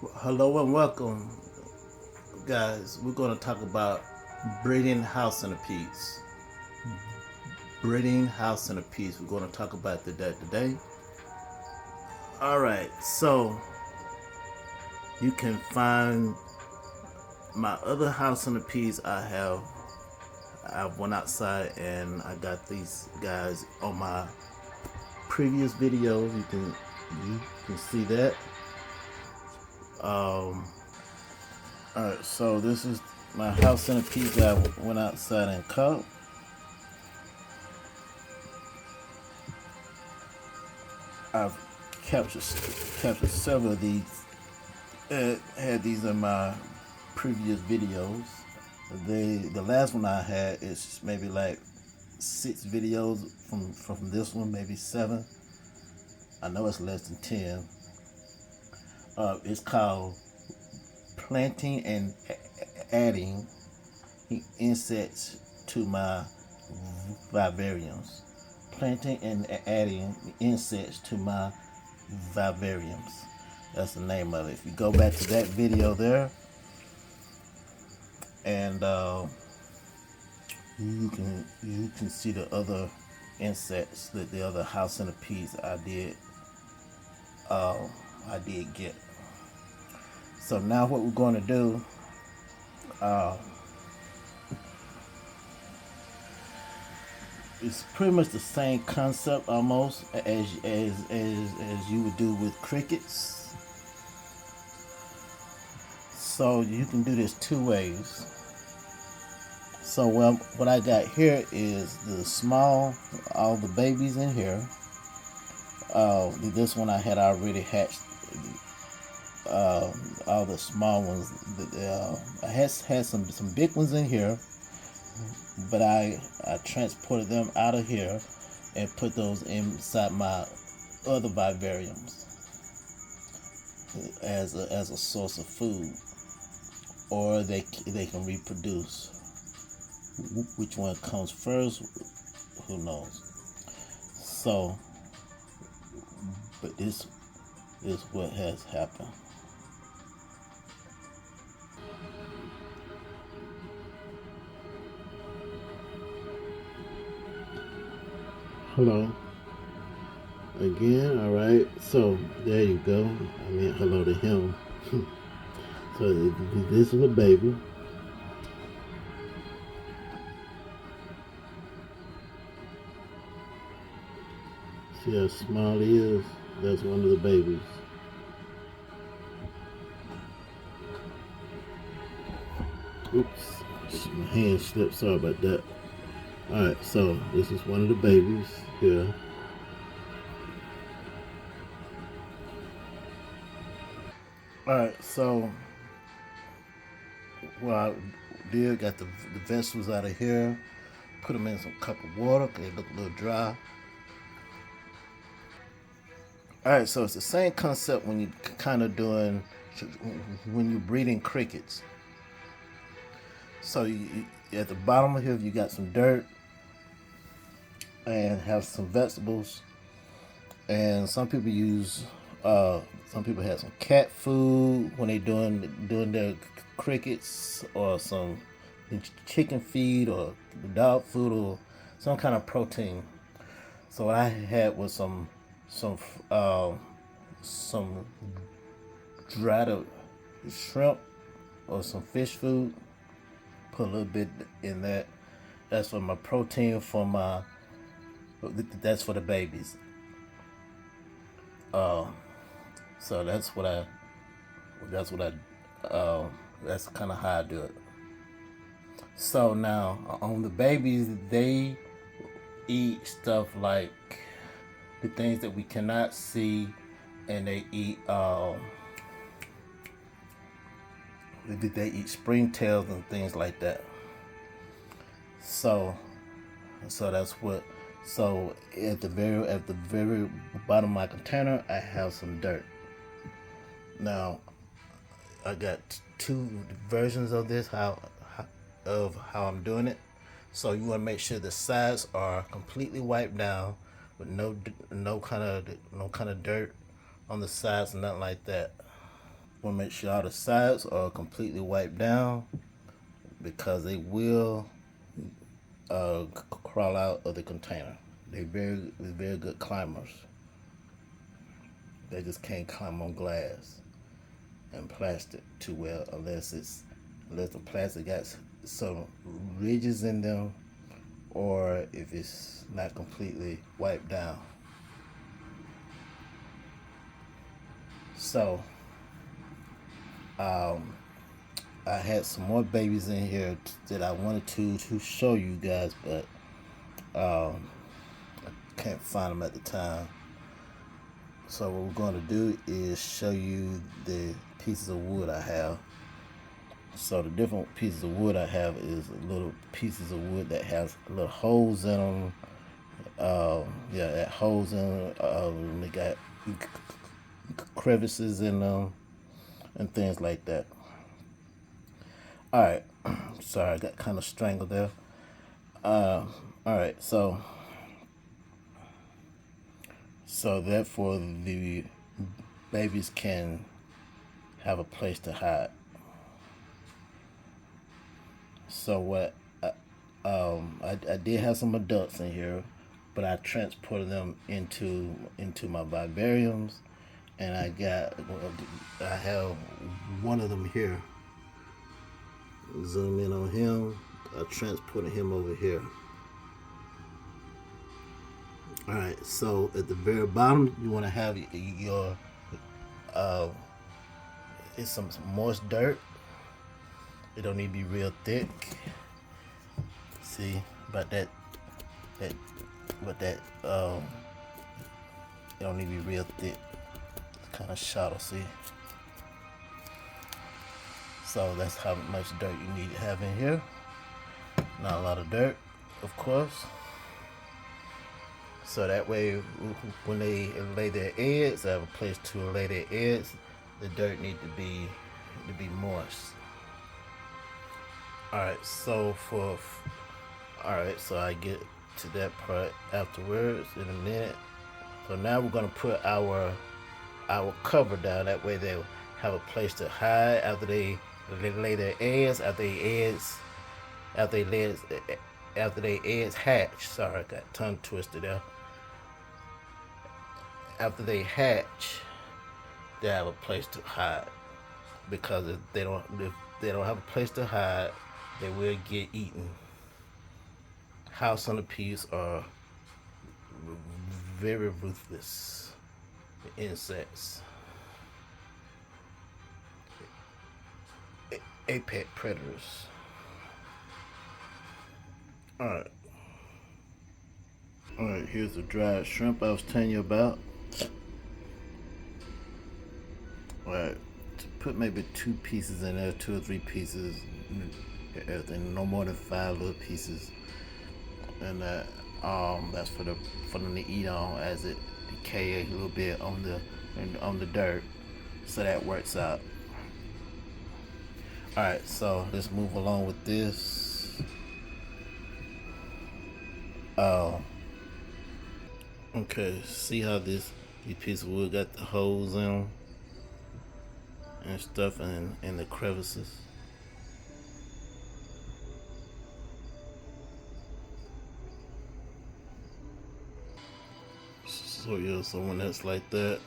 Hello and welcome, guys. We're going to talk about breeding house centipedes. Breeding house centipedes. We're going to talk about that today. All right, so you can find my other house centipedes. I went outside and I got these guys on my previous videos. You can see that. Um, all right, so this is my house centipedes that I went outside and caught. I've captured several of these. Had these in my previous videos. The last one I had is maybe like 6 videos from this one, maybe 7. I know it's less than 10. It's called planting and adding insects to my vivariums. Planting and adding insects to my vivariums. That's the name of it. If you go back to that video there, and you can see the other insects, the other house centipedes I did get. So now what we're going to do, it's pretty much the same concept almost as you would do with crickets. So you can do this 2 ways. So what I got here is all the babies in here. This one I had already hatched. All the small ones. I had some big ones in here, but I transported them out of here and put those inside my other vivariums as a source of food, or they can reproduce. Which one comes first, who knows? So, but this is what has happened. Hello again. All right, so there you go. I mean, hello to him. So this is a baby. See how small he is? That's one of the babies. Oops, my hand slipped. Sorry about that. Alright, so this is one of the babies here. Alright, so what I did, got the vegetables out of here, put them in some cup of water because they look a little dry. Alright, so it's the same concept when you kind of doing, when you're breeding crickets. So at the bottom of here, you got some dirt and have some vegetables. And some people have some cat food when they doing their crickets, or some chicken feed, or dog food, or some kind of protein. So what I had was some dried up shrimp or some fish food. Put a little bit in that. That's for my protein that's for the babies. So that's kind of how I do it. So now on the babies, they eat stuff like the things that we cannot see, and they eat springtails and things like that. So that's what. So at the very bottom of my container, I have some dirt. Now I got 2 versions of this, how I'm doing it. So you want to make sure the sides are completely wiped down with no kind of dirt on the sides, and nothing like that. Want to make sure all the sides are completely wiped down, because they will crawl out of the container. They're very good climbers. They just can't climb on glass and plastic too well unless the plastic got some ridges in them, or if it's not completely wiped down. So I had some more babies in here that I wanted to show you guys, but I can't find them at the time. So what we're going to do is show you the pieces of wood I have. So the different pieces of wood I have is little pieces of wood that has little holes in them. That holes in them. They got crevices in them and things like that. All right, sorry, I got kind of strangled there. All right, so therefore the babies can have a place to hide. So what I did have some adults in here, but I transported them into my vivariums, and I have one of them here. Zoom in on him. I transported him over here. All right, so at the very bottom, you want to have your it's some moist dirt. It don't need to be real thick. See, but that it don't need to be real thick. It's kind of shallow, see. So that's how much dirt you need to have in here. Not a lot of dirt, of course. So that way, when they lay their eggs, they have a place to lay their eggs. The dirt need to be moist. All right, so I get to that part afterwards in a minute. So now we're gonna put our cover down. That way they'll have a place to hide after they lay their eggs. After their eggs hatch. Sorry, I got tongue twisted there. After they hatch, they have a place to hide, because if they don't have a place to hide, they will get eaten. House centipedes are very ruthless insects. Apex predators. Alright, here's the dried shrimp I was telling you about. Alright, put maybe 2 pieces in there, 2 or 3 pieces, everything, no more than 5 little pieces. And that's for them to eat on as it decay a little bit on the dirt. So that works out. Alright, so let's move along with this. Okay, see how these pieces of wood got the holes in them and stuff, and the crevices. So yeah, so when that's like that,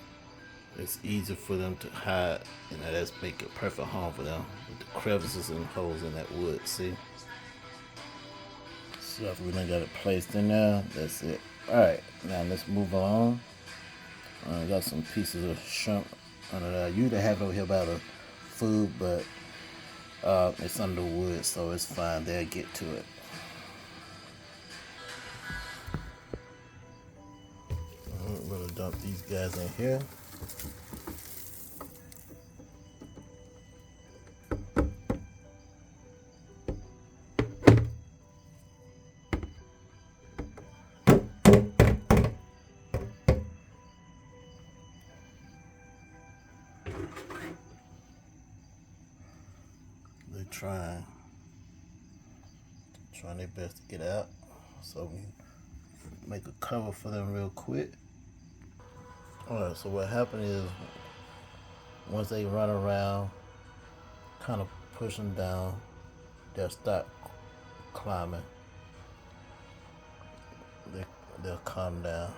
it's easier for them to hide, and that's make a perfect home for them with the crevices and holes in that wood. See? So after we done got it placed in there, that's it. Alright, now let's move on. I got some pieces of shrimp under there. I usually have it over here by the food, but it's under wood, so it's fine. They'll get to it. I'm gonna dump these guys in here. They're trying their best to get out, so we make a cover for them real quick. Alright, so what happened is Once they run around, kind of push them down, they'll start climbing. They'll calm down.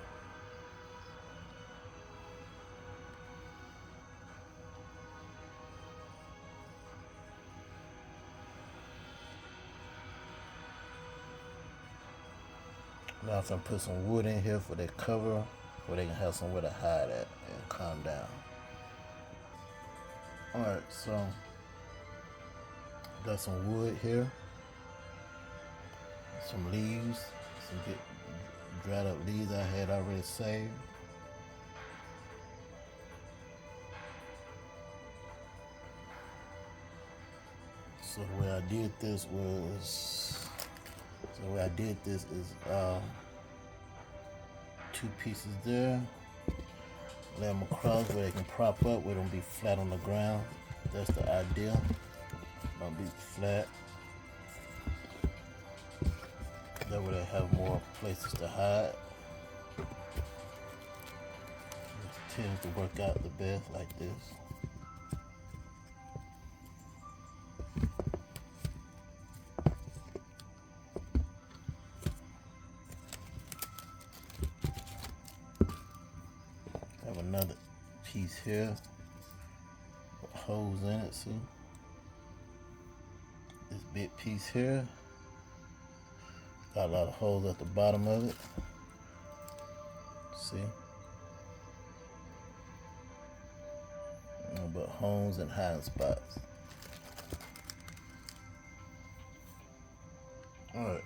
Now I'm gonna put some wood in here for their cover, where they can have somewhere to hide at and calm down. Alright, so got some wood here, some leaves, some good dried up leaves I had already saved. So the way I did this is 2 pieces there. Lay them across where they can prop up, where they don't be flat on the ground. That's the idea. Don't be flat. That way they have more places to hide. It tends to work out the best like this. Have another piece here with holes in it, see? This big piece here got a lot of holes at the bottom of it. See? But holes and hiding spots. Alright.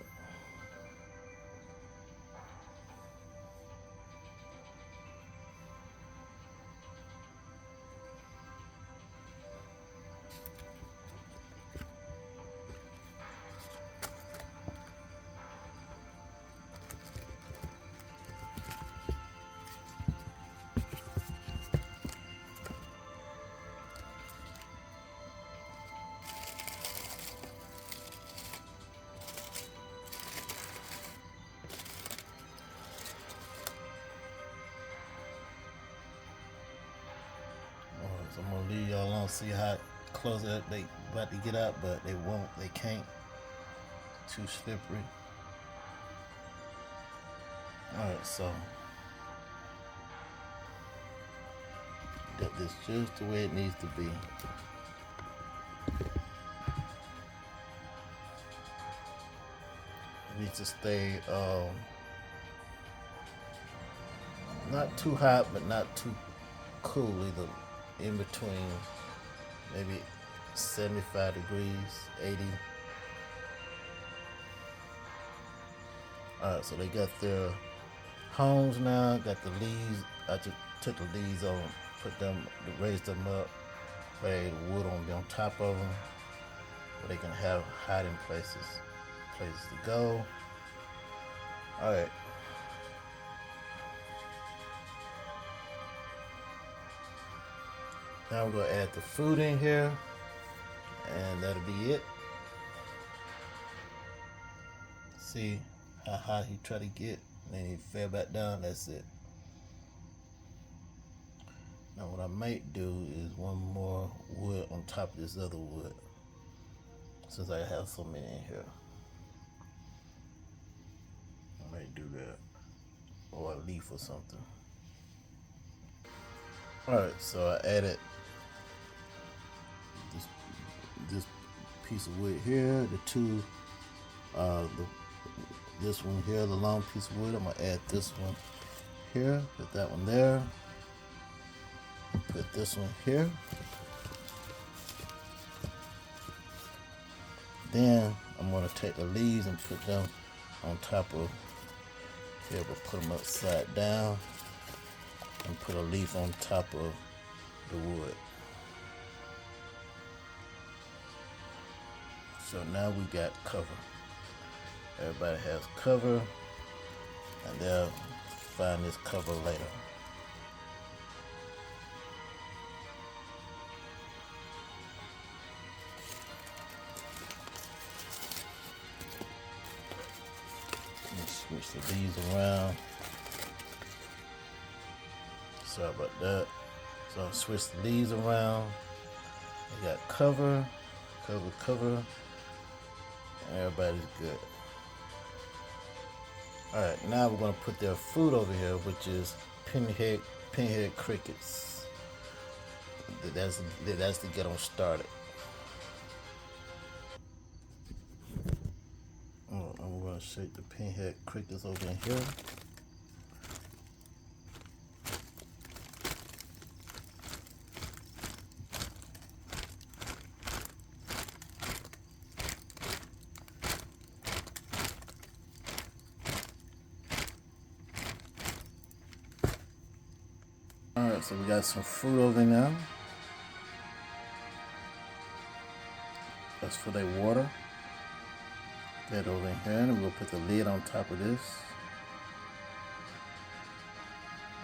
So I'm gonna leave y'all alone, see how close they about to get out, but they won't, they can't. It's too slippery. Alright, so got this just the way it needs to be. It needs to stay not too hot but not too cool either. In between, maybe 75 degrees, 80. Alright, so they got their homes now, got the leaves. I just took the leaves on, raised them up, laid wood on top of them, where they can have hiding places to go. Alright. Now we're gonna add the food in here, and that'll be it. See how high he tried to get, and then he fell back down. That's it. Now what I might do is one more wood on top of this other wood, since I have so many in here. I might do that, or a leaf or something. Alright, so I added this piece of wood here, this one here, the long piece of wood. I'm gonna add this one here, put that one there, put this one here. Then I'm gonna take the leaves and put them on top of here, but put them upside down and put a leaf on top of the wood. So now we got cover. Everybody has cover, and they'll find this cover later. Switch the leaves around. Sorry about that. So I'll switch the leaves around. We got cover, cover. Everybody's good. Alright, now we're going to put their food over here, which is pinhead crickets. That's to get them started. I'm going to shake the pinhead crickets over in here. Alright, so we got some fruit over now. That's for their water. That over in here, and we'll put the lid on top of this.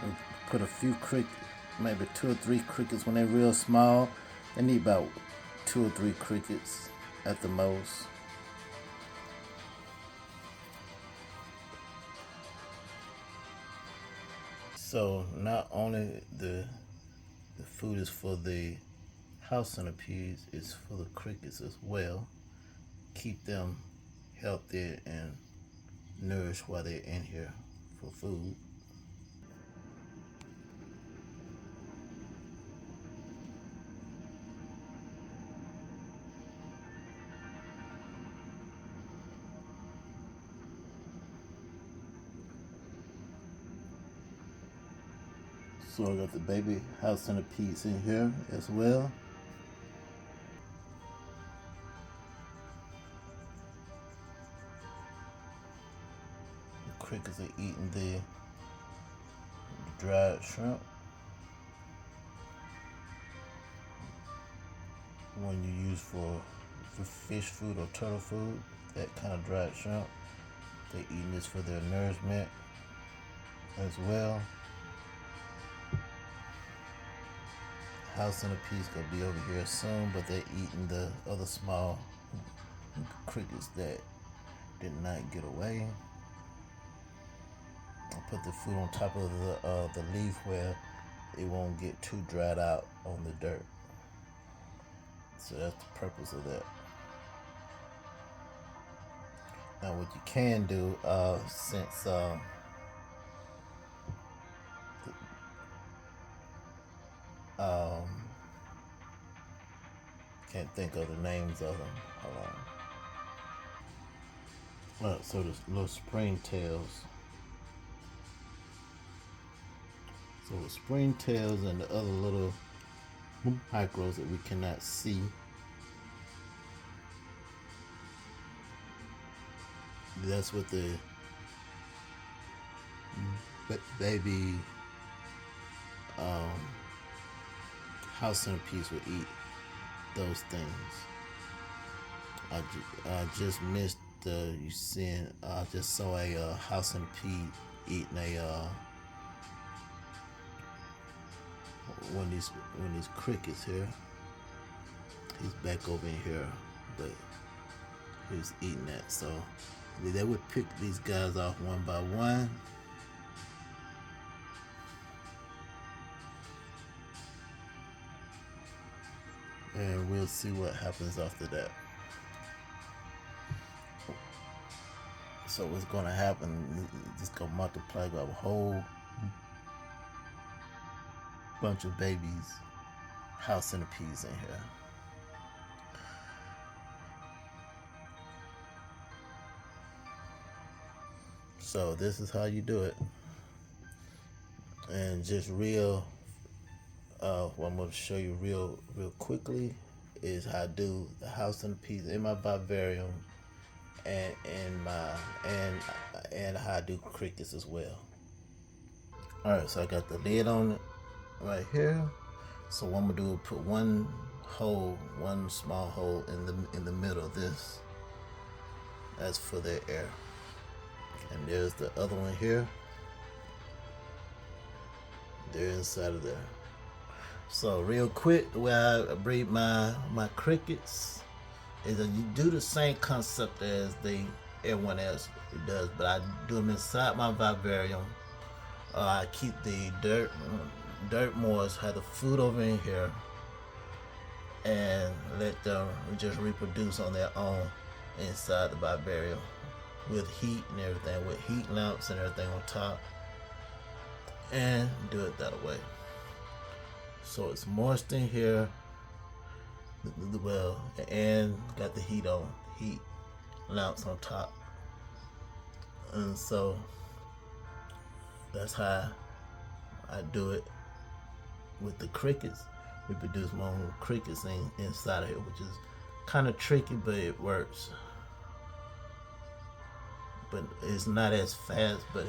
We'll put a few crickets, maybe 2 or 3 crickets. When they're real small, they need about 2 or 3 crickets at the most. So not only the food is for the house centipedes, it's for the crickets as well. Keep them healthy and nourished while they're in here for food. So I got the baby house centipedes in here as well. The crickets are eating the dried shrimp. One you use for fish food or turtle food, that kind of dried shrimp. They're eating this for their nourishment as well. House centipedes gonna be over here soon, but they're eating the other small crickets that did not get away. I'll put the food on top of the leaf where it won't get too dried out on the dirt. So that's the purpose of that. Now what you can do, since can't think of the names of them. Hold on. Alright, so there's little springtails. So the springtails and the other little micros that we cannot see, that's what the baby house centipedes will eat. Those things. I just missed you seeing. I just saw a house centipede eating a one of these crickets here. He's back over in here, but he's eating that. So they would pick these guys off one by one. And we'll see what happens after that. So what's gonna happen, it's gonna multiply by a whole bunch of babies, house centipedes in here. So this is how you do it. And just what I'm going to show you real quickly is how I do the house centipedes in my vivarium, and how I do crickets as well. All right, so I got the lid on it right here. So what I'm gonna do is put one small hole in the middle of this. That's for their air. And there's the other one here. They're inside of there. So real quick, the way I breed my crickets is that you do the same concept as everyone else does, but I do them inside my vivarium. I keep the dirt dirt moors, have the food over in here, and let them just reproduce on their own inside the vivarium with heat and everything, with heat lamps and everything on top, and do it that way. So it's moist in here, well, and got the heat lamps on top. And so that's how I do it with the crickets. We produce my own crickets inside of here, which is kind of tricky, but it works. But it's not as fast, but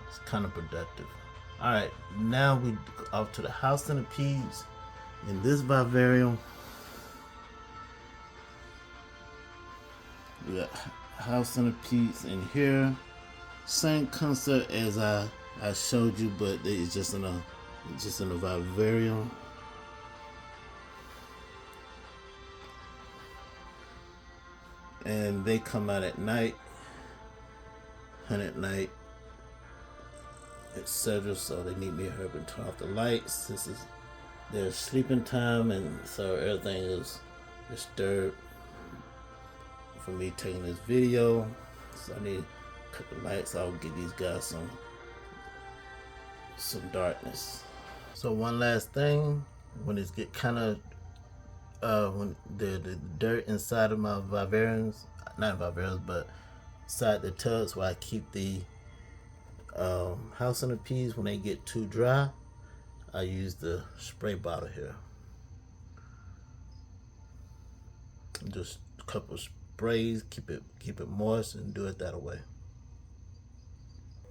it's kind of productive. All right, now we off to the House Centipedes. In this vivarium, we got House Centipedes in here. Same concept as I showed you, but it's just in a vivarium. And they come out at night, hunt at night, etc. So they need me to hurry and turn off the lights. This is their sleeping time, and so everything is disturbed for me taking this video. So I need to cut the lights off, get these guys some darkness. So one last thing, when it get kind of when the dirt inside of my vivariums, not vivariums, but inside the tubs where I keep the House Centipedes, when they get too dry, I use the spray bottle here. Just a couple of sprays, keep it moist, and do it that way.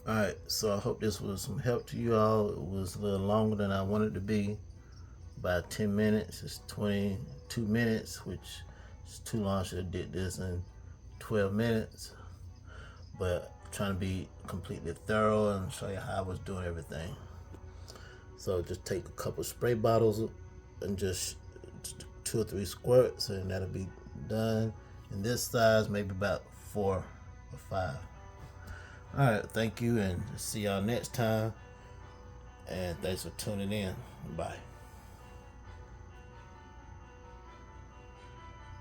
Alright, so I hope this was some help to you all. It was a little longer than I wanted to be, about 10 minutes. It's 22 minutes, which is too long. I should have did this in 12 minutes. But I'm trying to be completely thorough and show you how I was doing everything. So just take a couple spray bottles and just 2 or 3 squirts, and that'll be done. In this size, maybe about 4 or 5. Alright, thank you, and see y'all next time. And thanks for tuning in. Bye.